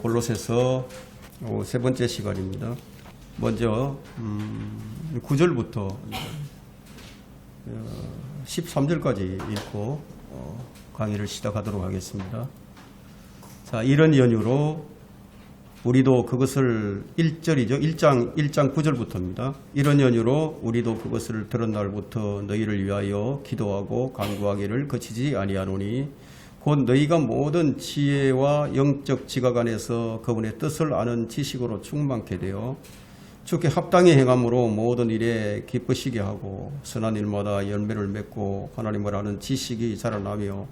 골로새서 세 번째 시간입니다. 먼저 9절부터 13절까지 읽고 강의를 시작하도록 하겠습니다. 자, 이런 연유로 우리도 그것을 1절이죠. 1장 9절부터입니다. 이런 연유로 우리도 그것을 들은 날부터 너희를 위하여 기도하고 간구하기를 그치지 아니하노니 곧 너희가 모든 지혜와 영적 지각 안에서 그분의 뜻을 아는 지식으로 충만케 되어 주께 합당히 행함으로 모든 일에 기쁘시게 하고 선한 일마다 열매를 맺고 하나님을 아는 지식이 자라나며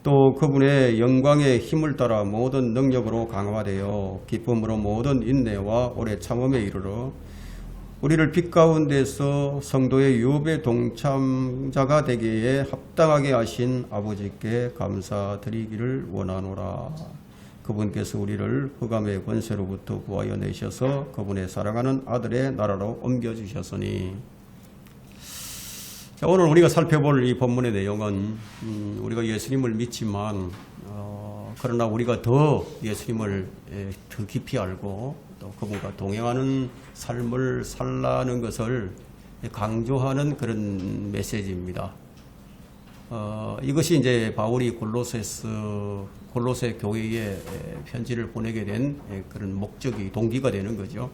또 그분의 영광의 힘을 따라 모든 능력으로 강화되어 기쁨으로 모든 인내와 오래 참음에 이르러 우리를 빛 가운데서 성도의 유업의 동참자가 되기에 합당하게 하신 아버지께 감사드리기를 원하노라. 그분께서 우리를 흑암의 권세로부터 구하여 내셔서 그분의 사랑하는 아들의 나라로 옮겨주셨으니. 자, 오늘 우리가 살펴볼 이 본문의 내용은 우리가 예수님을 믿지만 그러나 우리가 더 예수님을 더 깊이 알고 또 그분과 동행하는 삶을 살라는 것을 강조하는 그런 메시지입니다. 이것이 이제 바울이 골로새 교회에 편지를 보내게 된 그런 목적이 동기가 되는 거죠.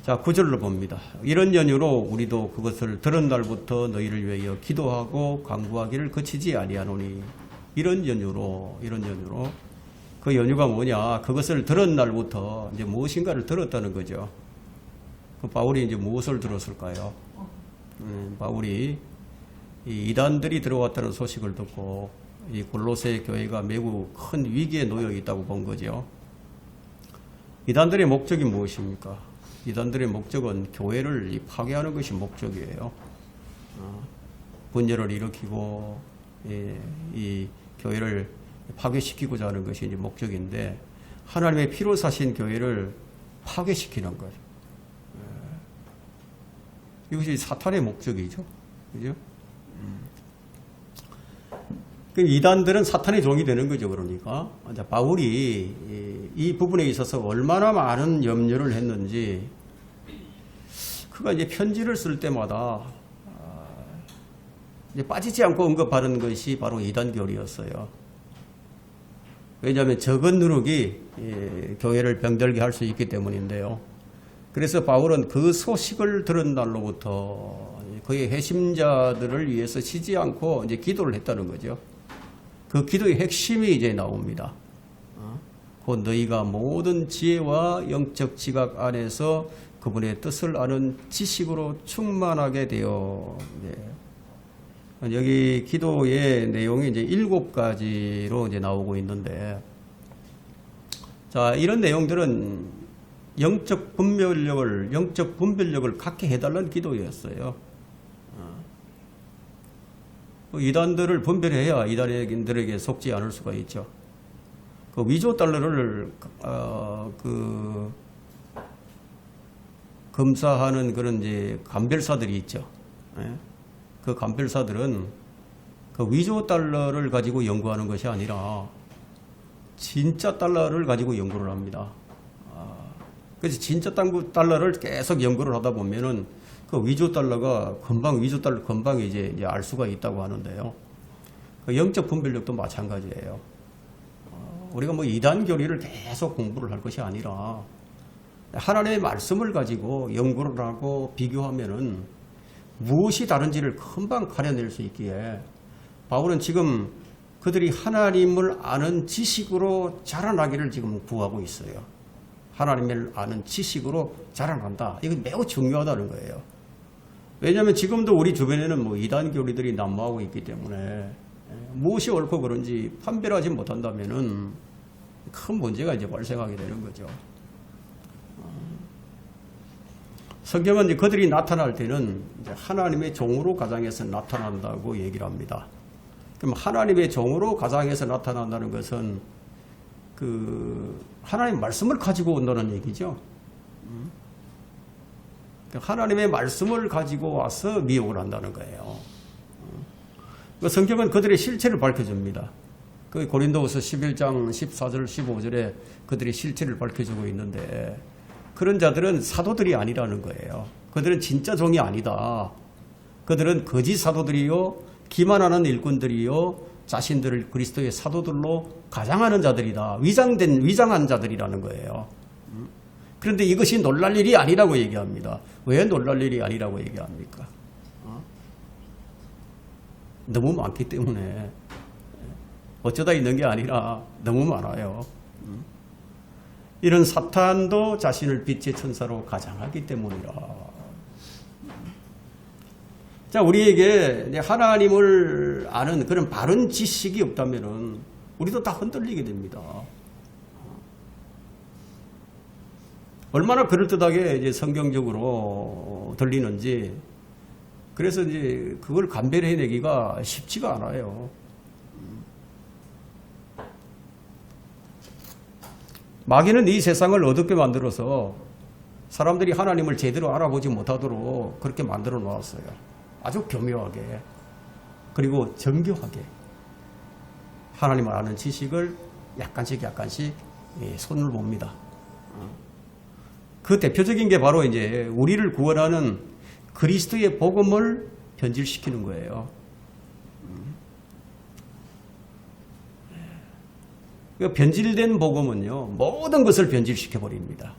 자, 9절로 봅니다. 이런 연유로 우리도 그것을 들은 날부터 너희를 위하여 기도하고 간구하기를 그치지 아니하노니. 이런 연유로 그 연유가 뭐냐? 그것을 들은 날부터 이제 무엇인가를 들었다는 거죠. 그 바울이 이제 무엇을 들었을까요? 바울이 이 이단들이 들어왔다는 소식을 듣고 이 골로새 교회가 매우 큰 위기에 놓여 있다고 본 거죠. 이단들의 목적이 무엇입니까? 이단들의 목적은 교회를 파괴하는 것이 목적이에요. 분열을 일으키고 이 교회를 파괴시키고자 하는 것이 이제 목적인데 하나님의 피로 사신 교회를 파괴시키는 거죠. 이것이 사탄의 목적이죠. 그죠? 이단들은 사탄의 종이 되는 거죠. 그러니까 바울이 이 부분에 있어서 얼마나 많은 염려를 했는지 그가 이제 편지를 쓸 때마다 이제 빠지지 않고 언급하는 것이 바로 이단교리였어요. 왜냐하면 적은 누룩이 교회를 병들게 할 수 있기 때문인데요. 그래서 바울은 그 소식을 들은 날로부터 그의 회심자들을 위해서 쉬지 않고 이제 기도를 했다는 거죠. 그 기도의 핵심이 이제 나옵니다. 곧 너희가 모든 지혜와 영적 지각 안에서 그분의 뜻을 아는 지식으로 충만하게 되어. 여기 기도의 내용이 이제 7가지로 이제 나오고 있는데, 자, 이런 내용들은 영적 분별력을 갖게 해달라는 기도였어요. 이단들을 분별해야 이단들에게 속지 않을 수가 있죠. 그 위조 달러를 검사하는 그런 이제 감별사들이 있죠. 그 감별사들은 그 위조 달러를 가지고 연구하는 것이 아니라 진짜 달러를 가지고 연구를 합니다. 그래서 진짜 달러를 계속 연구를 하다 보면은 그 위조 달러가 금방 이제 알 수가 있다고 하는데요. 그 영적 분별력도 마찬가지예요. 우리가 뭐 이단 교리를 계속 공부를 할 것이 아니라 하나님의 말씀을 가지고 연구를 하고 비교하면은 무엇이 다른지를 금방 가려낼 수 있기에 바울은 지금 그들이 하나님을 아는 지식으로 자라나기를 지금 구하고 있어요. 하나님을 아는 지식으로 자라난다. 이건 매우 중요하다는 거예요. 왜냐하면 지금도 우리 주변에는 뭐 이단 교리들이 난무하고 있기 때문에 무엇이 옳고 그런지 판별하지 못한다면은 큰 문제가 이제 발생하게 되는 거죠. 성경은 이제 그들이 나타날 때는 이제 하나님의 종으로 가장해서 나타난다고 얘기를 합니다. 그럼 하나님의 종으로 가장해서 나타난다는 것은 그 하나님의 말씀을 가지고 온다는 얘기죠. 하나님의 말씀을 가지고 와서 미혹을 한다는 거예요. 성경은 그들의 실체를 밝혀줍니다. 그 고린도후서 11장 14절 15절에 그들의 실체를 밝혀주고 있는데 그런 자들은 사도들이 아니라는 거예요. 그들은 진짜 종이 아니다. 그들은 거짓 사도들이요 기만하는 일꾼들이요 자신들을 그리스도의 사도들로 가장하는 자들이다. 위장한 자들이라는 거예요. 그런데 이것이 놀랄 일이 아니라고 얘기합니다. 왜 놀랄 일이 아니라고 얘기합니까? 너무 많기 때문에. 어쩌다 있는 게 아니라 너무 많아요. 이런 사탄도 자신을 빛의 천사로 가장하기 때문이라. 자, 우리에게 하나님을 아는 그런 바른 지식이 없다면은 우리도 다 흔들리게 됩니다. 얼마나 그럴듯하게 이제 성경적으로 들리는지. 그래서 이제 그걸 감별해내기가 쉽지가 않아요. 마귀는 이 세상을 어둡게 만들어서 사람들이 하나님을 제대로 알아보지 못하도록 그렇게 만들어 놓았어요. 아주 교묘하게 그리고 정교하게 하나님을 아는 지식을 약간씩 손을 봅니다. 그 대표적인 게 바로 이제 우리를 구원하는 그리스도의 복음을 변질시키는 거예요. 변질된 복음은요, 모든 것을 변질시켜 버립니다.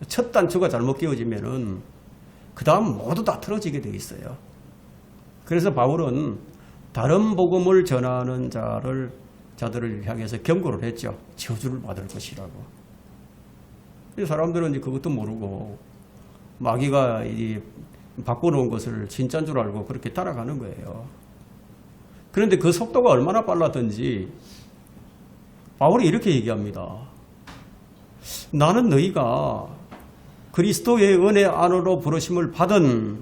첫 단추가 잘못 끼워지면은 그 다음 모두 다 틀어지게 되어 있어요. 그래서 바울은 다른 복음을 전하는 자들을 향해서 경고를 했죠. 저주를 받을 것이라고. 사람들은 이제 그것도 모르고 마귀가 이제 바꿔놓은 것을 진짜인 줄 알고 그렇게 따라가는 거예요. 그런데 그 속도가 얼마나 빨랐던지 바울이 이렇게 얘기합니다. 나는 너희가 그리스도의 은혜 안으로 부르심을 받은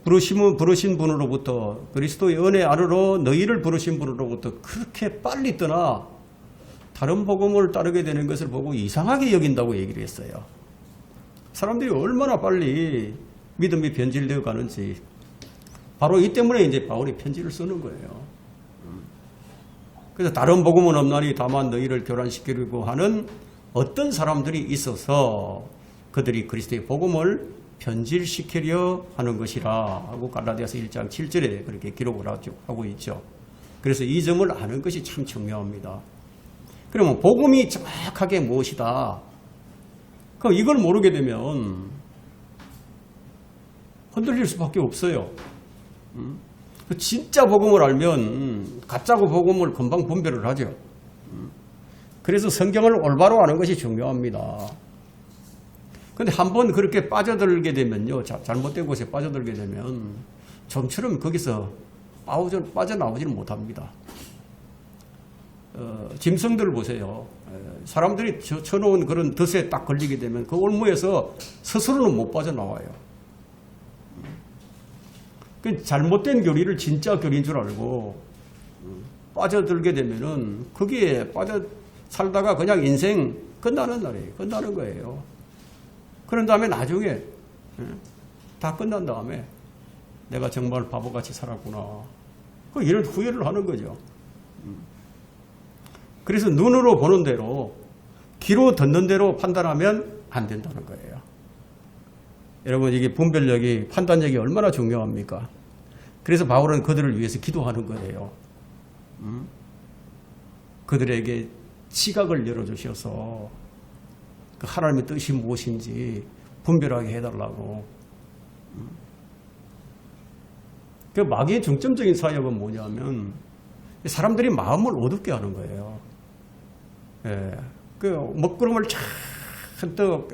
부르신 분으로부터 그리스도의 은혜 안으로 너희를 부르신 분으로부터 그렇게 빨리 떠나 다른 복음을 따르게 되는 것을 보고 이상하게 여긴다고 얘기를 했어요. 사람들이 얼마나 빨리 믿음이 변질되어 가는지 바로 이 때문에 이제 바울이 편지를 쓰는 거예요. 그래서 다른 복음은 없나니 다만 너희를 교란시키려고 하는 어떤 사람들이 있어서 그들이 그리스도의 복음을 변질시키려 하는 것이라 하고 갈라디아서 1장 7절에 그렇게 기록을 하고 있죠. 그래서 이 점을 아는 것이 참 중요합니다. 그러면 복음이 정확하게 무엇이다? 그럼 이걸 모르게 되면 흔들릴 수밖에 없어요. 진짜 복음을 알면 가짜 복음을 금방 분별을 하죠. 그래서 성경을 올바로 아는 것이 중요합니다. 그런데 한번 그렇게 빠져들게 되면요, 잘못된 곳에 빠져들게 되면 좀처럼 거기서 빠져나오지는 못합니다. 짐승들을 보세요. 사람들이 쳐놓은 그런 덫에 딱 걸리게 되면 그 올무에서 스스로는 못 빠져나와요. 잘못된 교리를 진짜 교리인 줄 알고 빠져들게 되면은 거기에 빠져 살다가 그냥 인생 끝나는 날이에요. 끝나는 거예요. 그런 다음에 나중에 다 끝난 다음에 내가 정말 바보같이 살았구나. 이런 후회를 하는 거죠. 그래서 눈으로 보는 대로 귀로 듣는 대로 판단하면 안 된다는 거예요. 여러분, 이게 분별력이, 판단력이 얼마나 중요합니까? 그래서 바울은 그들을 위해서 기도하는 거예요. 그들에게 시각을 열어주셔서 그 하나님의 뜻이 무엇인지 분별하게 해달라고. 그 마귀의 중점적인 사역은 뭐냐면 사람들이 마음을 어둡게 하는 거예요. 예, 그 먹구름을 잔뜩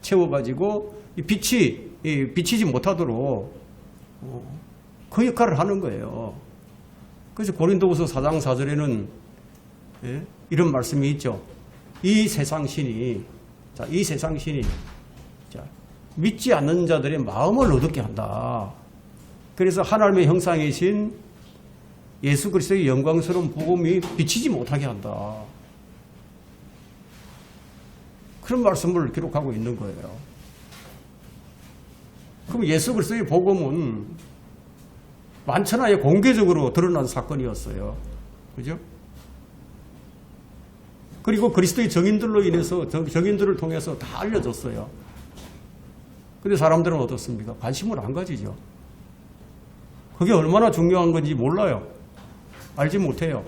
채워가지고 빛이 비치지 못하도록 그 역할을 하는 거예요. 그래서 고린도후서 4장 4절에는 이런 말씀이 있죠. 이 세상 신이 믿지 않는 자들의 마음을 어둡게 한다. 그래서 하나님의 형상이신 예수 그리스도의 영광스러운 복음이 비치지 못하게 한다. 그런 말씀을 기록하고 있는 거예요. 그럼 예수 그리스도의 복음은 만천하에 공개적으로 드러난 사건이었어요. 그죠? 그리고 그리스도의 정인들로 인해서 정인들을 통해서 다 알려졌어요. 근데 사람들은 어떻습니까? 관심을 안 가지죠. 그게 얼마나 중요한 건지 몰라요. 알지 못해요.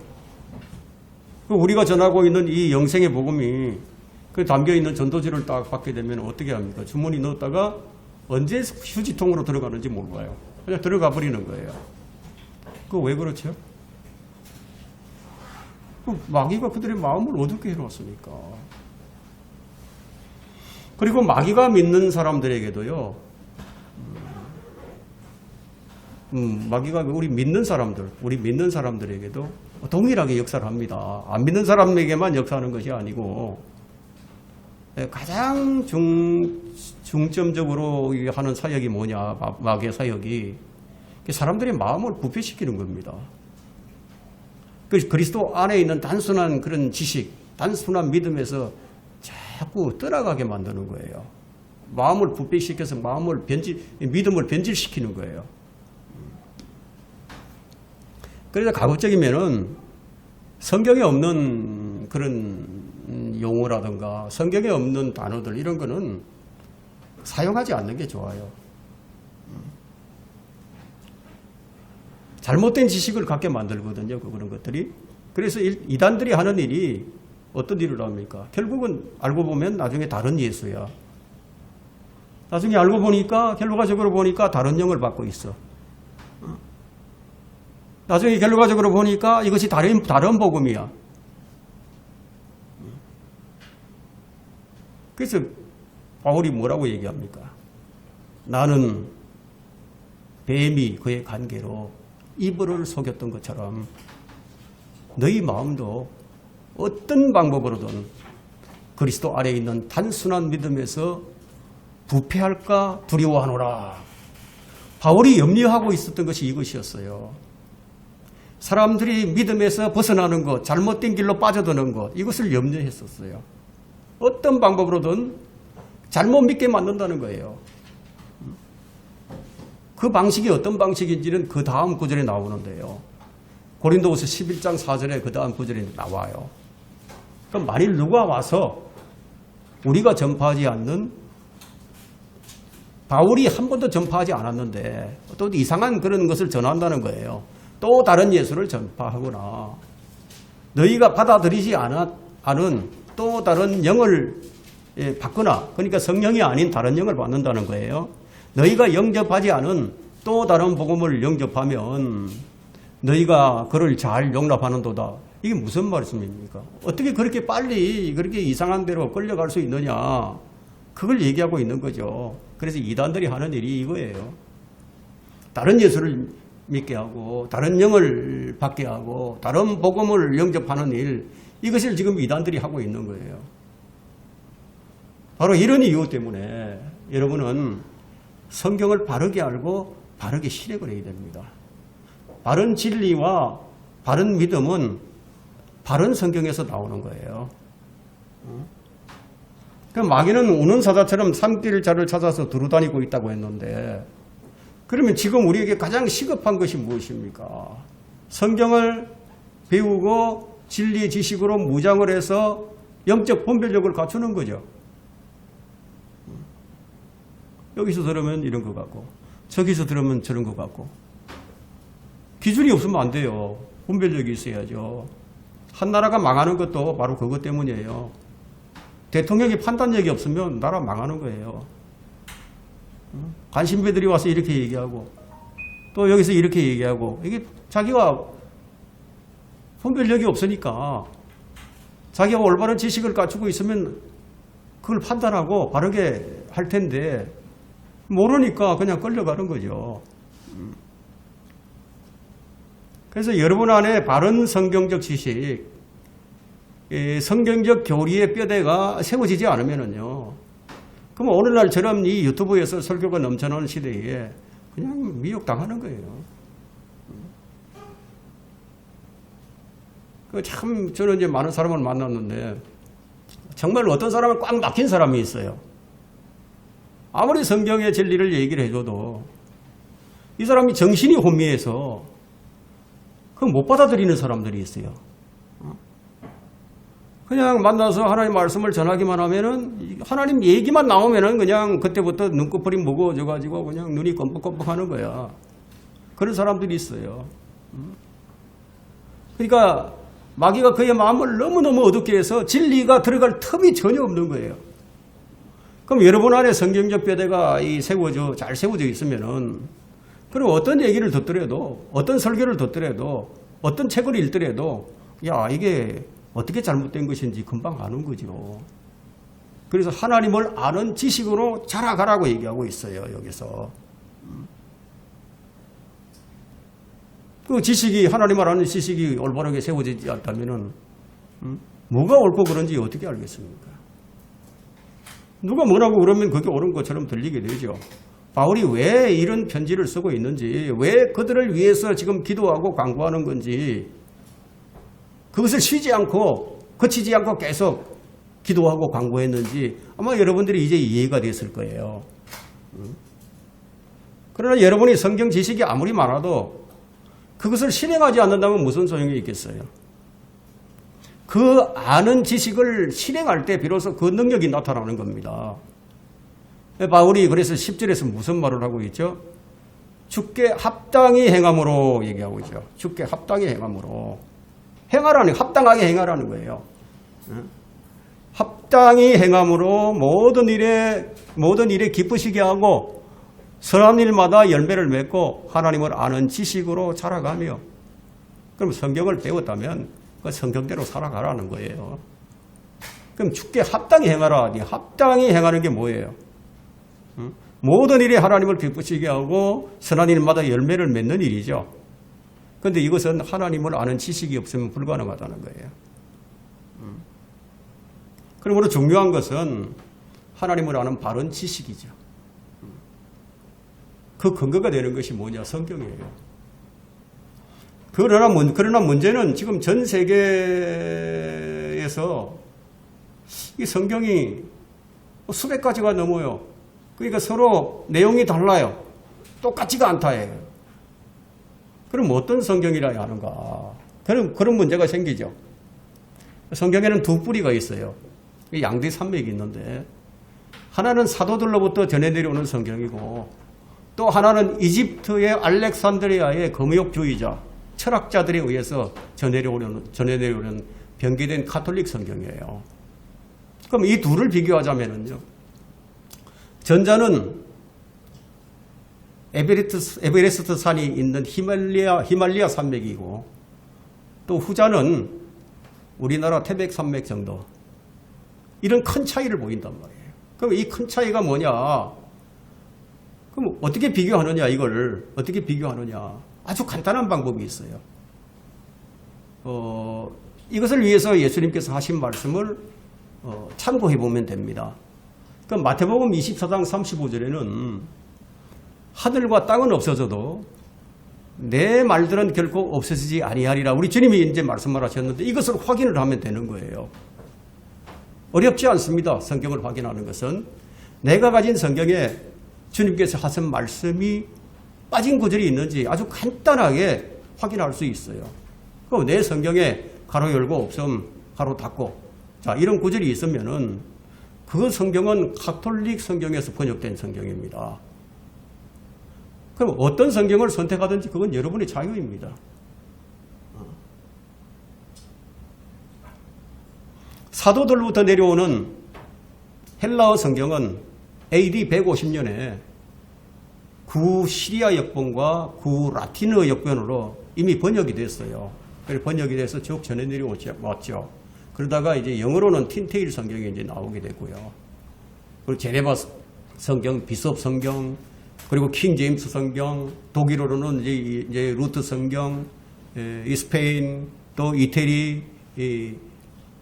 우리가 전하고 있는 이 영생의 복음이 그 담겨있는 전도지를 딱 받게 되면 어떻게 합니까? 주머니 넣었다가 언제 휴지통으로 들어가는지 몰라요. 그냥 들어가 버리는 거예요. 그거 왜 그렇죠? 마귀가 그들의 마음을 어둡게 해놓았으니까. 그리고 마귀가 믿는 사람들에게도요, 마귀가 우리 믿는 사람들에게도 동일하게 역사를 합니다. 안 믿는 사람에게만 역사하는 것이 아니고, 가장 중점적으로 하는 사역이 뭐냐, 마귀의 사역이 사람들의 마음을 부패시키는 겁니다. 그리스도 안에 있는 단순한 그런 지식, 단순한 믿음에서 자꾸 떠나가게 만드는 거예요. 마음을 부패시켜서 믿음을 변질시키는 거예요. 그래서 가급적이면은 성경에 없는 그런 용어라든가 성경에 없는 단어들 이런 거는 사용하지 않는 게 좋아요. 잘못된 지식을 갖게 만들거든요. 그런 것들이. 그래서 이단들이 하는 일이 어떤 일을 합니까? 결국은 알고 보면 나중에 다른 예수야. 나중에 알고 보니까 결과적으로 보니까 다른 영을 받고 있어. 나중에 결과적으로 보니까 이것이 다른 복음이야. 그래서 바울이 뭐라고 얘기합니까? 나는 뱀이 그의 관계로 이불을 속였던 것처럼 너희 마음도 어떤 방법으로든 그리스도 아래에 있는 단순한 믿음에서 부패할까 두려워하노라. 바울이 염려하고 있었던 것이 이것이었어요. 사람들이 믿음에서 벗어나는 것, 잘못된 길로 빠져드는 것, 이것을 염려했었어요. 어떤 방법으로든 잘못 믿게 만든다는 거예요. 그 방식이 어떤 방식인지는 그 다음 구절에 나오는데요. 고린도후서 11장 4절에 그 다음 구절에 나와요. 그럼 만일 누가 와서 우리가 전파하지 않는, 바울이 한 번도 전파하지 않았는데 또 이상한 그런 것을 전한다는 거예요. 또 다른 예수를 전파하거나 너희가 받아들이지 않은 또 다른 영을 받거나, 그러니까 성령이 아닌 다른 영을 받는다는 거예요. 너희가 영접하지 않은 또 다른 복음을 영접하면 너희가 그를 잘 용납하는도다. 이게 무슨 말씀입니까? 어떻게 그렇게 빨리 그렇게 이상한 대로 끌려갈 수 있느냐. 그걸 얘기하고 있는 거죠. 그래서 이단들이 하는 일이 이거예요. 다른 예수를 믿게 하고 다른 영을 받게 하고 다른 복음을 영접하는 일, 이것을 지금 이단들이 하고 있는 거예요. 바로 이런 이유 때문에 여러분은 성경을 바르게 알고 바르게 실행을 해야 됩니다. 바른 진리와 바른 믿음은 바른 성경에서 나오는 거예요. 그럼 마귀는 우는 사자처럼 삼킬 자를 찾아서 두루다니고 있다고 했는데, 그러면 지금 우리에게 가장 시급한 것이 무엇입니까? 성경을 배우고 진리의 지식으로 무장을 해서 영적 분별력을 갖추는 거죠. 여기서 들으면 이런 것 같고 저기서 들으면 저런 것 같고, 기준이 없으면 안 돼요. 분별력이 있어야죠. 한 나라가 망하는 것도 바로 그것 때문이에요. 대통령이 판단력이 없으면 나라 망하는 거예요. 관심배들이 와서 이렇게 얘기하고 또 여기서 이렇게 얘기하고, 이게 자기가 분별력이 없으니까 자기가 올바른 지식을 갖추고 있으면 그걸 판단하고 바르게 할 텐데 모르니까 그냥 끌려가는 거죠. 그래서 여러분 안에 바른 성경적 지식, 성경적 교리의 뼈대가 세워지지 않으면요, 그럼 오늘날처럼 이 유튜브에서 설교가 넘쳐나는 시대에 그냥 미혹당하는 거예요. 참 저는 이제 많은 사람을 만났는데 정말 어떤 사람은 꽉 막힌 사람이 있어요. 아무리 성경의 진리를 얘기를 해줘도 이 사람이 정신이 혼미해서 그럼 못 받아들이는 사람들이 있어요. 그냥 만나서 하나님 말씀을 전하기만 하면은 하나님 얘기만 나오면은 그냥 그때부터 눈꺼풀이 무거워져가지고 그냥 눈이 껌뻑껌뻑 하는 거야. 그런 사람들이 있어요. 그러니까 마귀가 그의 마음을 너무너무 어둡게 해서 진리가 들어갈 틈이 전혀 없는 거예요. 그럼 여러분 안에 성경적 뼈대가 잘 세워져 있으면은, 그럼 어떤 얘기를 듣더라도, 어떤 설교를 듣더라도, 어떤 책을 읽더라도, 야, 이게 어떻게 잘못된 것인지 금방 아는 거죠. 그래서 하나님을 아는 지식으로 자라가라고 얘기하고 있어요, 여기서. 그 지식이, 하나님을 아는 지식이 올바르게 세워지지 않다면은, 뭐가 옳고 그런지 어떻게 알겠습니까? 누가 뭐라고 그러면 그게 옳은 것처럼 들리게 되죠. 바울이 왜 이런 편지를 쓰고 있는지, 왜 그들을 위해서 지금 기도하고 간구하는 건지, 그것을 쉬지 않고, 거치지 않고 계속 기도하고 간구했는지 아마 여러분들이 이제 이해가 됐을 거예요. 그러나 여러분이 성경 지식이 아무리 많아도 그것을 실행하지 않는다면 무슨 소용이 있겠어요? 그 아는 지식을 실행할 때 비로소 그 능력이 나타나는 겁니다. 바울이 그래서 10절에서 무슨 말을 하고 있죠? 주께 합당히 행함으로 얘기하고 있죠. 주께 합당히 행함으로. 행하라는, 합당하게 행하라는 거예요. 합당히 행함으로 모든 일에 기쁘시게 하고 선한 일마다 열매를 맺고 하나님을 아는 지식으로 자라가며, 그럼 성경을 배웠다면 그 성경대로 살아가라는 거예요. 그럼 주께 합당히 행하라. 합당히 행하는 게 뭐예요? 모든 일에 하나님을 기쁘시게 하고 선한 일마다 열매를 맺는 일이죠. 그런데 이것은 하나님을 아는 지식이 없으면 불가능하다는 거예요. 그러므로 중요한 것은 하나님을 아는 바른 지식이죠. 그 근거가 되는 것이 뭐냐? 성경이에요. 그러나 문제는 지금 전 세계에서 이 성경이 수백 가지가 넘어요. 그러니까 서로 내용이 달라요. 똑같지가 않다예요. 그럼 어떤 성경이라야 하는가? 그런 문제가 생기죠. 성경에는 두 뿌리가 있어요. 양대 산맥이 있는데, 하나는 사도들로부터 전해 내려오는 성경이고, 또 하나는 이집트의 알렉산드리아의 금욕주의자, 철학자들에 의해서 전해 내려오는 변개된 가톨릭 성경이에요. 그럼 이 둘을 비교하자면요, 전자는 에베레스트 산이 있는 히말리아 산맥이고, 또 후자는 우리나라 태백 산맥 정도, 이런 큰 차이를 보인단 말이에요. 그럼 이 큰 차이가 뭐냐? 그럼 어떻게 비교하느냐? 이걸 어떻게 비교하느냐? 아주 간단한 방법이 있어요. 이것을 위해서 예수님께서 하신 말씀을 참고해 보면 됩니다. 그럼 마태복음 24장 35절에는 하늘과 땅은 없어져도 내 말들은 결코 없어지지 아니하리라. 우리 주님이 이제 말씀을 하셨는데 이것을 확인을 하면 되는 거예요. 어렵지 않습니다. 성경을 확인하는 것은. 내가 가진 성경에 주님께서 하신 말씀이 빠진 구절이 있는지 아주 간단하게 확인할 수 있어요. 그럼 내 성경에 가로 열고 없음 가로 닫고, 자, 이런 구절이 있으면은 그 성경은 가톨릭 성경에서 번역된 성경입니다. 그럼 어떤 성경을 선택하든지 그건 여러분의 자유입니다. 사도들부터 내려오는 헬라어 성경은 AD 150년에 구시리아 역본과 구라틴어 역본으로 이미 번역이 됐어요. 그래서 번역이 돼서 쭉 전해 내려왔죠. 그러다가 이제 영어로는 틴테일 성경이 이제 나오게 됐고요. 그리고 제네바 성경, 비숍 성경, 그리고 킹 제임스 성경, 독일어로는 이제 루트 성경, 스페인, 또 이태리,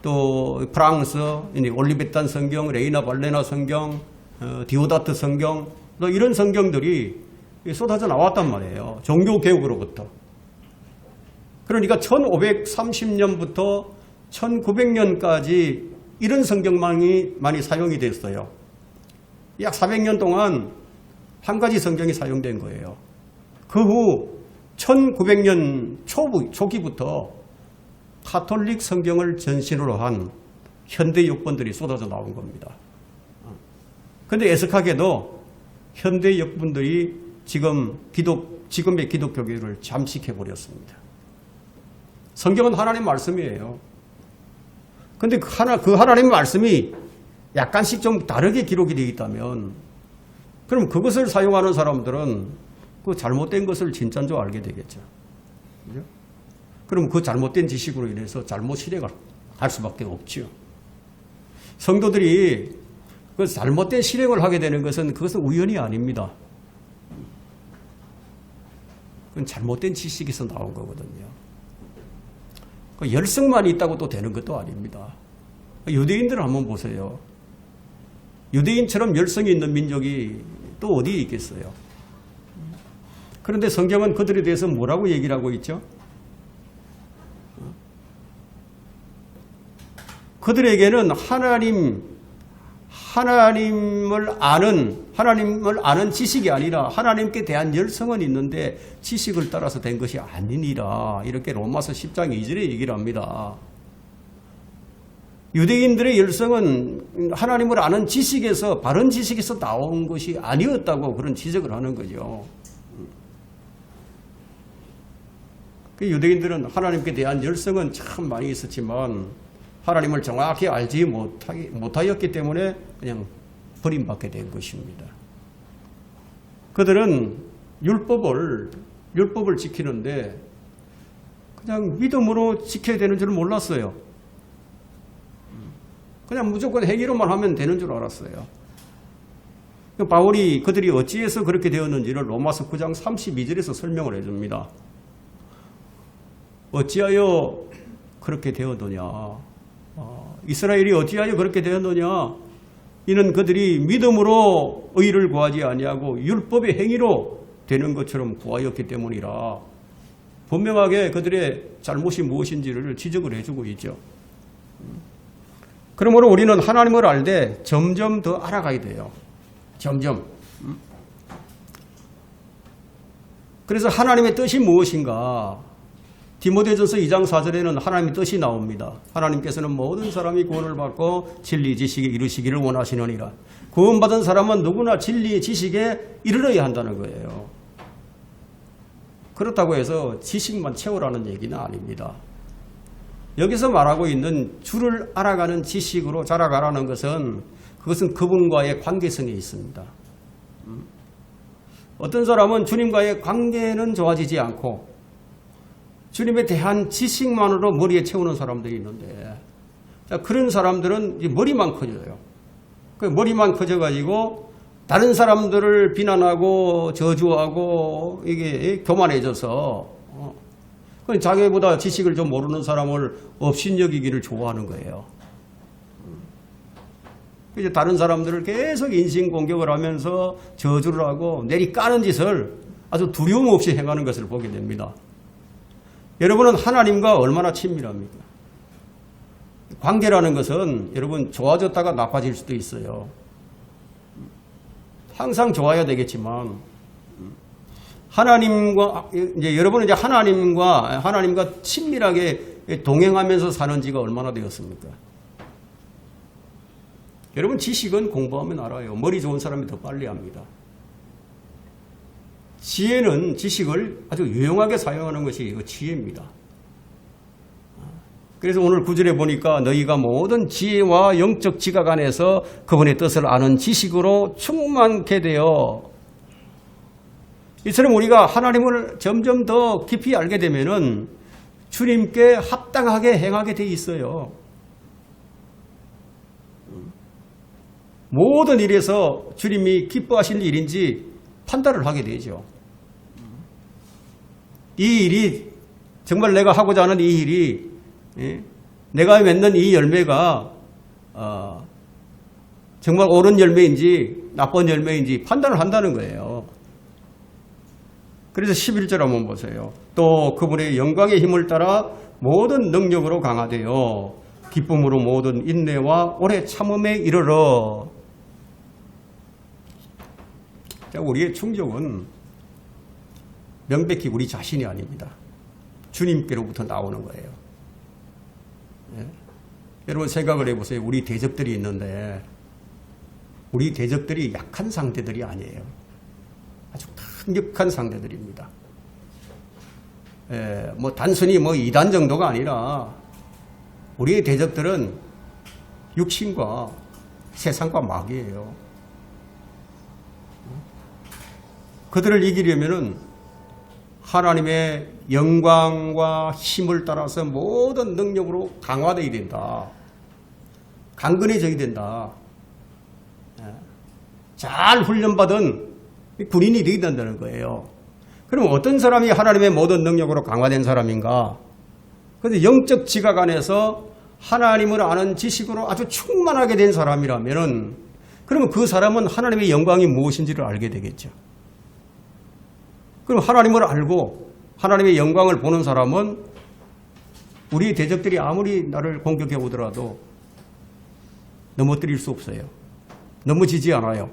또 프랑스, 올리베탄 성경, 레이나 발레나 성경, 디오다트 성경, 또 이런 성경들이 쏟아져 나왔단 말이에요. 종교개혁으로부터. 그러니까 1530년부터 1900년까지 이런 성경만이 많이 사용이 됐어요. 약 400년 동안 한 가지 성경이 사용된 거예요. 그 후 1900년 초기부터 가톨릭 성경을 전신으로 한 현대 역본들이 쏟아져 나온 겁니다. 그런데 애석하게도 현대 역본들이 지금의 기독교계를 잠식해버렸습니다. 성경은 하나님의 말씀이에요. 그런데 그 하나님의 말씀이 약간씩 좀 다르게 기록이 되어 있다면, 그럼 그것을 사용하는 사람들은 그 잘못된 것을 진짜인 줄 알게 되겠죠. 그죠? 그럼 그 잘못된 지식으로 인해서 잘못 실행을 할 수밖에 없죠. 성도들이 그 잘못된 실행을 하게 되는 그것은 우연이 아닙니다. 그건 잘못된 지식에서 나온 거거든요. 그 열성만 있다고 또 되는 것도 아닙니다. 유대인들을 한번 보세요. 유대인처럼 열성이 있는 민족이 또 어디에 있겠어요? 그런데 성경은 그들에 대해서 뭐라고 얘기를 하고 있죠? 그들에게는 하나님을 아는 지식이 아니라 하나님께 대한 열성은 있는데 지식을 따라서 된 것이 아니니라. 이렇게 로마서 10장 2절에 얘기를 합니다. 유대인들의 열성은 하나님을 아는 지식에서, 바른 지식에서 나온 것이 아니었다고 그런 지적을 하는 거죠. 그 유대인들은 하나님께 대한 열성은 참 많이 있었지만 하나님을 정확히 알지 못하였기 때문에 그냥 버림받게 된 것입니다. 그들은 율법을 지키는데 그냥 믿음으로 지켜야 되는 줄 몰랐어요. 그냥 무조건 행위로만 하면 되는 줄 알았어요. 바울이 그들이 어찌해서 그렇게 되었는지를 로마서 9장 32절에서 설명을 해줍니다. 어찌하여 그렇게 되었느냐? 이스라엘이 어찌하여 그렇게 되었느냐? 이는 그들이 믿음으로 의를 구하지 아니하고 율법의 행위로 되는 것처럼 구하였기 때문이라. 분명하게 그들의 잘못이 무엇인지를 지적을 해주고 있죠. 그러므로 우리는 하나님을 알되 점점 더 알아가야 돼요. 점점. 그래서 하나님의 뜻이 무엇인가? 디모데전서 2장 4절에는 하나님의 뜻이 나옵니다. 하나님께서는 모든 사람이 구원을 받고 진리 지식에 이르시기를 원하시느니라. 구원받은 사람은 누구나 진리의 지식에 이르러야 한다는 거예요. 그렇다고 해서 지식만 채우라는 얘기는 아닙니다. 여기서 말하고 있는 주를 알아가는 지식으로 자라가라는 것은 그것은 그분과의 관계성에 있습니다. 어떤 사람은 주님과의 관계는 좋아지지 않고 주님에 대한 지식만으로 머리에 채우는 사람들이 있는데, 그런 사람들은 머리만 커져요. 그 머리만 커져가지고 다른 사람들을 비난하고 저주하고 이게 교만해져서 자기보다 지식을 좀 모르는 사람을 업신여기기를 좋아하는 거예요. 이제 다른 사람들을 계속 인신공격을 하면서 저주를 하고 내리 까는 짓을 아주 두려움 없이 행하는 것을 보게 됩니다. 여러분은 하나님과 얼마나 친밀합니까? 관계라는 것은 여러분 좋아졌다가 나빠질 수도 있어요. 항상 좋아야 되겠지만 하나님과 이제 여러분은 이제 하나님과 친밀하게 동행하면서 사는 지가 얼마나 되었습니까? 여러분 지식은 공부하면 알아요. 머리 좋은 사람이 더 빨리 합니다. 지혜는 지식을 아주 유용하게 사용하는 것이 지혜입니다. 그래서 오늘 9절에 보니까 너희가 모든 지혜와 영적 지각 안에서 그분의 뜻을 아는 지식으로 충만케 되어, 이처럼 우리가 하나님을 점점 더 깊이 알게 되면은 주님께 합당하게 행하게 돼 있어요. 모든 일에서 주님이 기뻐하실 일인지 판단을 하게 되죠. 이 일이 정말 내가 하고자 하는 이 일이 내가 맺는 이 열매가 정말 옳은 열매인지 나쁜 열매인지 판단을 한다는 거예요. 그래서 11절 한번 보세요. 또 그분의 영광의 힘을 따라 모든 능력으로 강화되어 기쁨으로 모든 인내와 오래 참음에 이르러. 자, 우리의 충족은 명백히 우리 자신이 아닙니다. 주님께로부터 나오는 거예요. 예? 여러분 생각을 해보세요. 우리 대적들이 있는데 우리 대적들이 약한 상대들이 아니에요. 아주 강력한 상대들입니다. 예, 뭐 단순히 뭐 이단 정도가 아니라 우리의 대적들은 육신과 세상과 마귀예요. 그들을 이기려면은 하나님의 영광과 힘을 따라서 모든 능력으로 강화되어야 된다. 강건해져야 된다. 잘 훈련받은 군인이 되어야 된다는 거예요. 그럼 어떤 사람이 하나님의 모든 능력으로 강화된 사람인가? 그런데 영적 지각 안에서 하나님을 아는 지식으로 아주 충만하게 된 사람이라면은 그러면 그 사람은 하나님의 영광이 무엇인지를 알게 되겠죠. 그럼 하나님을 알고 하나님의 영광을 보는 사람은 우리 대적들이 아무리 나를 공격해 오더라도 넘어뜨릴 수 없어요. 넘어지지 않아요.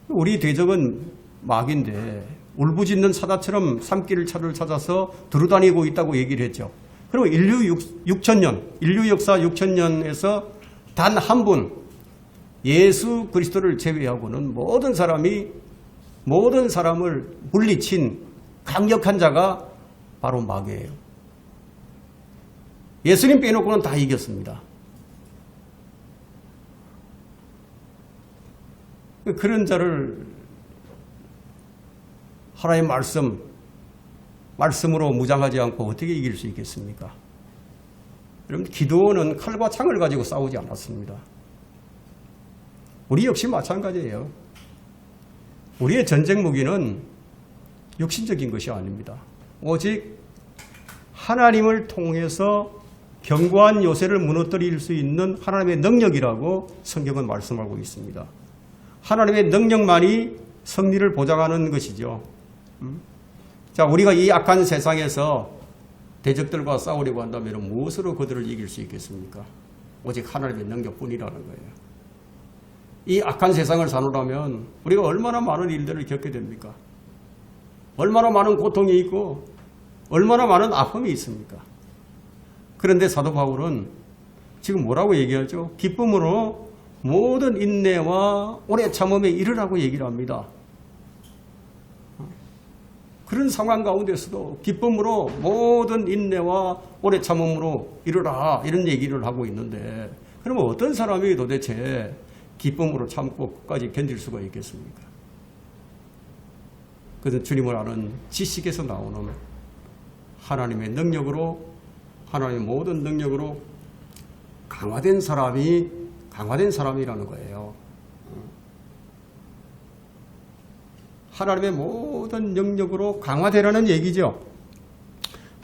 우리 대적은 마귀인데 울부짖는 사자처럼 산길을 찾아서 두루다니고 있다고 얘기를 했죠. 그리고 인류 6천년, 인류 역사 6천년에서 단 한 분, 예수 그리스도를 제외하고는 모든 사람을 물리친 강력한 자가 바로 마귀예요. 예수님 빼놓고는 다 이겼습니다. 그런 자를 하나님의 말씀으로 무장하지 않고 어떻게 이길 수 있겠습니까? 여러분, 기드온은 칼과 창을 가지고 싸우지 않았습니다. 우리 역시 마찬가지예요. 우리의 전쟁 무기는 육신적인 것이 아닙니다. 오직 하나님을 통해서 견고한 요새를 무너뜨릴 수 있는 하나님의 능력이라고 성경은 말씀하고 있습니다. 하나님의 능력만이 승리를 보장하는 것이죠. 자, 우리가 이 악한 세상에서 대적들과 싸우려고 한다면 무엇으로 그들을 이길 수 있겠습니까? 오직 하나님의 능력뿐이라는 거예요. 이 악한 세상을 사노라면 우리가 얼마나 많은 일들을 겪게 됩니까? 얼마나 많은 고통이 있고 얼마나 많은 아픔이 있습니까? 그런데 사도 바울은 지금 뭐라고 얘기하죠? 기쁨으로 모든 인내와 오래 참음에 이르라고 얘기를 합니다. 그런 상황 가운데서도 기쁨으로 모든 인내와 오래 참음으로 이르라 이런 얘기를 하고 있는데 그러면 어떤 사람이 도대체 기쁨으로 참고 끝까지 견딜 수가 있겠습니까? 그것은 주님을 아는 지식에서 나오는 하나님의 능력으로 하나님의 모든 능력으로 강화된 사람이라는 거예요. 하나님의 모든 능력으로 강화되라는 얘기죠.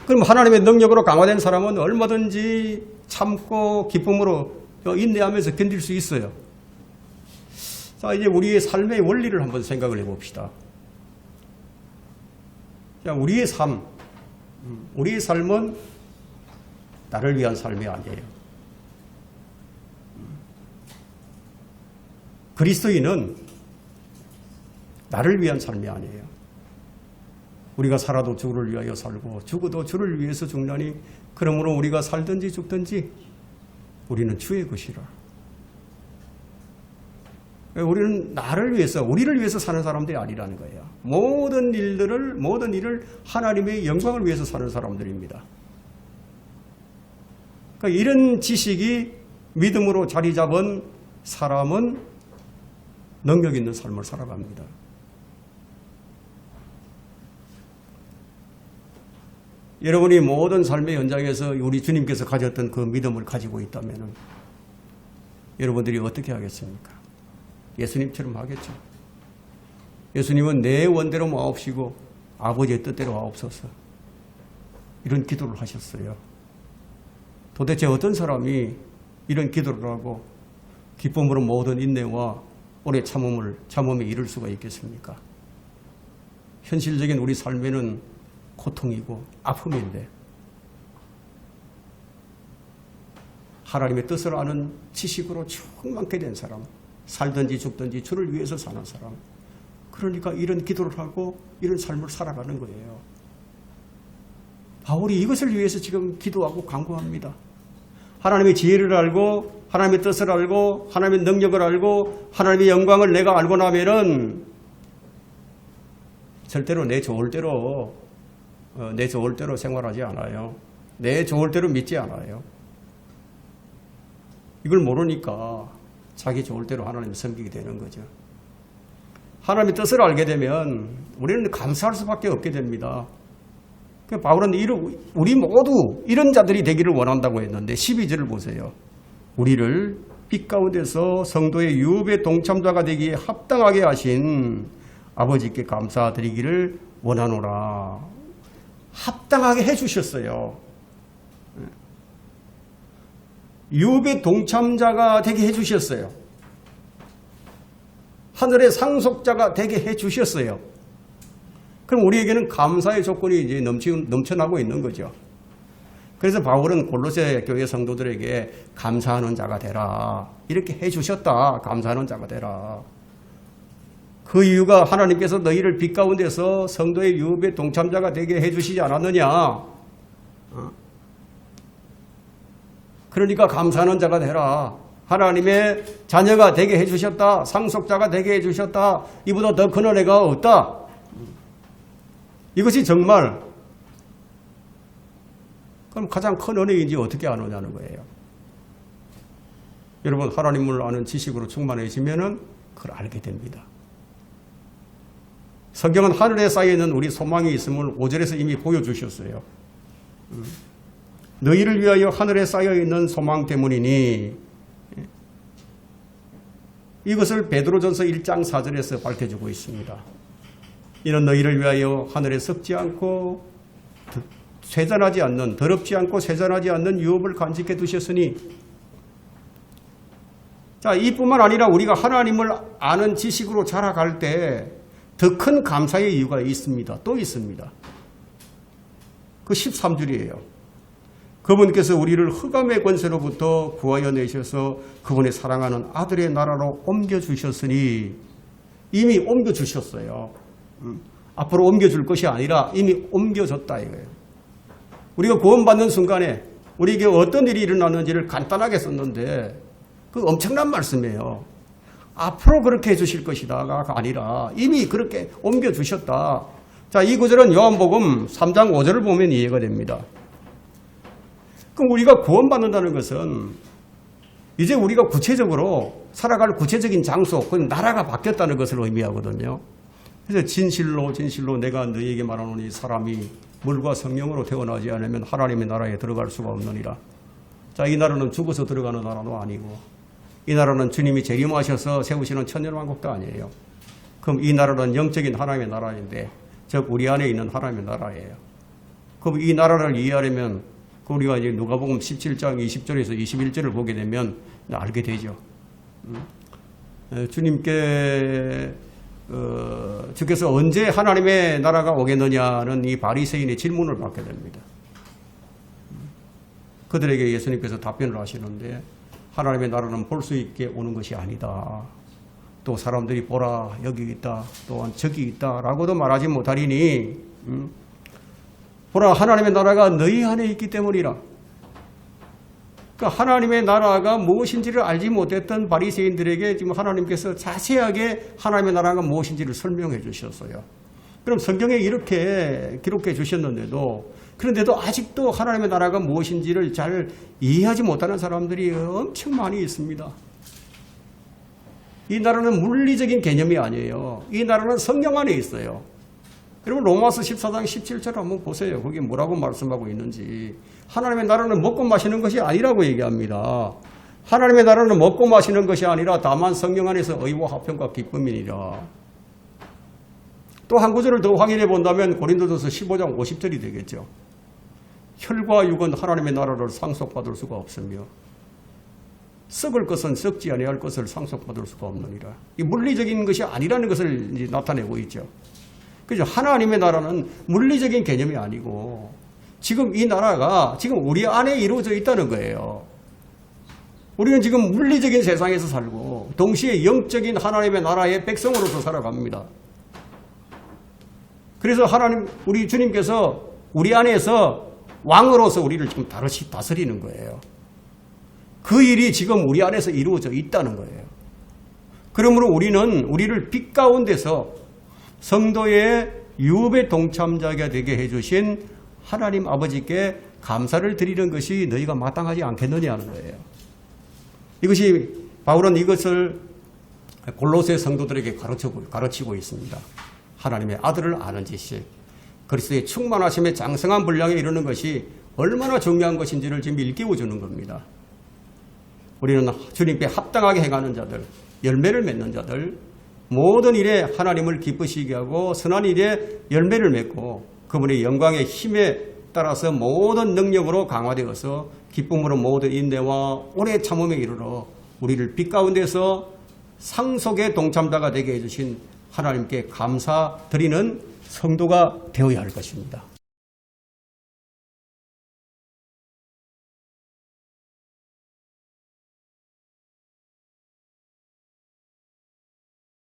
그럼 하나님의 능력으로 강화된 사람은 얼마든지 참고 기쁨으로 인내하면서 견딜 수 있어요. 자, 이제 우리의 삶의 원리를 한번 생각을 해봅시다. 자, 우리의 삶은 나를 위한 삶이 아니에요. 그리스도인은 나를 위한 삶이 아니에요. 우리가 살아도 주를 위하여 살고 죽어도 주를 위해서 죽나니 그러므로 우리가 살든지 죽든지 우리는 주의 것이라. 우리는 우리를 위해서 사는 사람들이 아니라는 거예요. 모든 일을 하나님의 영광을 위해서 사는 사람들입니다. 그러니까 이런 지식이 믿음으로 자리 잡은 사람은 능력 있는 삶을 살아갑니다. 여러분이 모든 삶의 현장에서 우리 주님께서 가졌던 그 믿음을 가지고 있다면 여러분들이 어떻게 하겠습니까? 예수님처럼 하겠죠. 예수님은 내 원대로 마옵시고 아버지의 뜻대로 하옵소서 이런 기도를 하셨어요. 도대체 어떤 사람이 이런 기도를 하고 기쁨으로 모든 인내와 오래 참음에 이를 수가 있겠습니까? 현실적인 우리 삶에는 고통이고 아픔인데 하나님의 뜻을 아는 지식으로 충만케 된 사람, 살든지 죽든지 주를 위해서 사는 사람, 그러니까 이런 기도를 하고 이런 삶을 살아가는 거예요. 바울이 이것을 위해서 지금 기도하고 간구합니다. 하나님의 지혜를 알고 하나님의 뜻을 알고 하나님의 능력을 알고 하나님의 영광을 내가 알고 나면은 절대로 내 좋을 대로 생활하지 않아요. 내 좋을 대로 믿지 않아요. 이걸 모르니까 자기 좋을 대로 하나님을 섬기게 되는 거죠. 하나님의 뜻을 알게 되면 우리는 감사할 수밖에 없게 됩니다. 바울은 우리 모두 이런 자들이 되기를 원한다고 했는데 12절을 보세요. 우리를 빛 가운데서 성도의 유업의 동참자가 되기에 합당하게 하신 아버지께 감사드리기를 원하노라. 합당하게 해주셨어요. 유업의 동참자가 되게 해주셨어요. 하늘의 상속자가 되게 해주셨어요. 그럼 우리에게는 감사의 조건이 이제 넘쳐나고 있는 거죠. 그래서 바울은 골로새 교회 성도들에게 감사하는 자가 되라. 이렇게 해주셨다. 감사하는 자가 되라. 그 이유가 하나님께서 너희를 빛 가운데서 성도의 유업의 동참자가 되게 해주시지 않았느냐. 그러니까 감사하는 자가 되라. 하나님의 자녀가 되게 해주셨다. 상속자가 되게 해주셨다. 이보다 더 큰 은혜가 없다. 이것이 정말 그럼 가장 큰 은혜인지 어떻게 아느냐는 거예요. 여러분 하나님을 아는 지식으로 충만해지면은 그걸 알게 됩니다. 성경은 하늘에 쌓여있는 우리 소망이 있음을 5절에서 이미 보여주셨어요. 너희를 위하여 하늘에 쌓여있는 소망 때문이니 이것을 베드로전서 1장 4절에서 밝혀주고 있습니다. 이는 너희를 위하여 하늘에 썩지 않고 쇠잔하지 않는 더럽지 않고 쇠잔하지 않는 유업을 간직해 두셨으니 자 이뿐만 아니라 우리가 하나님을 아는 지식으로 자라갈 때 더 큰 감사의 이유가 있습니다. 또 있습니다. 그 13줄이에요. 그분께서 우리를 흑암의 권세로부터 구하여 내셔서 그분의 사랑하는 아들의 나라로 옮겨주셨으니 이미 옮겨주셨어요. 앞으로 옮겨줄 것이 아니라 이미 옮겨졌다 이거예요. 우리가 구원받는 순간에 우리에게 어떤 일이 일어났는지를 간단하게 썼는데 그 엄청난 말씀이에요. 앞으로 그렇게 해주실 것이다가 아니라 이미 그렇게 옮겨주셨다. 자, 이 구절은 요한복음 3장 5절을 보면 이해가 됩니다. 그럼 우리가 구원받는다는 것은 이제 우리가 구체적으로 살아갈 구체적인 장소, 그건 나라가 바뀌었다는 것을 의미하거든요. 그래서 진실로 내가 너희에게 말하노니 사람이 물과 성령으로 태어나지 않으면 하나님의 나라에 들어갈 수가 없느니라. 자, 이 나라는 죽어서 들어가는 나라도 아니고 이 나라는 주님이 재림하셔서 세우시는 천년왕국도 아니에요. 그럼 이 나라는 영적인 하나님의 나라인데 즉 우리 안에 있는 하나님의 나라예요. 그럼 이 나라를 이해하려면 우리가 이제 누가복음 17장 20절에서 21절을 보게 되면 알게 되죠. 주께서 언제 하나님의 나라가 오겠느냐는 이 바리새인의 질문을 받게 됩니다. 그들에게 예수님께서 답변을 하시는데 하나님의 나라는 볼 수 있게 오는 것이 아니다. 또 사람들이 보라 여기 있다 또한 저기 있다 라고도 말하지 못하리니 보라 하나님의 나라가 너희 안에 있기 때문이라. 그러니까 하나님의 나라가 무엇인지를 알지 못했던 바리새인들에게 지금 하나님께서 자세하게 하나님의 나라가 무엇인지를 설명해 주셨어요. 그럼 성경에 이렇게 기록해 주셨는데도 그런데도 아직도 하나님의 나라가 무엇인지를 잘 이해하지 못하는 사람들이 엄청 많이 있습니다. 이 나라는 물리적인 개념이 아니에요. 이 나라는 성령 안에 있어요. 여러분 로마서 14장 17절 한번 보세요. 거기 뭐라고 말씀하고 있는지. 하나님의 나라는 먹고 마시는 것이 아니라고 얘기합니다. 하나님의 나라는 먹고 마시는 것이 아니라 다만 성령 안에서 의와 화평과 기쁨이니라. 또 한 구절을 더 확인해 본다면 고린도전서 15장 50절이 되겠죠. 혈과 육은 하나님의 나라를 상속받을 수가 없으며 썩을 것은 썩지 아니할 것을 상속받을 수가 없느니라. 이 물리적인 것이 아니라는 것을 이제 나타내고 있죠. 그죠? 하나님의 나라는 물리적인 개념이 아니고 지금 이 나라가 지금 우리 안에 이루어져 있다는 거예요. 우리는 지금 물리적인 세상에서 살고 동시에 영적인 하나님의 나라의 백성으로서 살아갑니다. 그래서 하나님, 우리 주님께서 우리 안에서 왕으로서 우리를 지금 다스리는 거예요. 그 일이 지금 우리 안에서 이루어져 있다는 거예요. 그러므로 우리는 우리를 빛 가운데서 성도의 유업의 동참자가 되게 해주신 하나님 아버지께 감사를 드리는 것이 너희가 마땅하지 않겠느냐 하는 거예요. 이것이 바울은 이것을 골로새 성도들에게 가르치고 있습니다. 하나님의 아들을 아는 지식, 그리스도의 충만하심의 장성한 분량에 이르는 것이 얼마나 중요한 것인지를 지금 일깨워 주는 겁니다. 우리는 주님께 합당하게 행하는 자들, 열매를 맺는 자들, 모든 일에 하나님을 기쁘시게 하고 선한 일에 열매를 맺고 그분의 영광의 힘에 따라서 모든 능력으로 강화되어서 기쁨으로 모든 인내와 오래 참음에 이르러 우리를 빛 가운데서 상속의 동참자가 되게 해주신 하나님께 감사드리는 성도가 되어야 할 것입니다.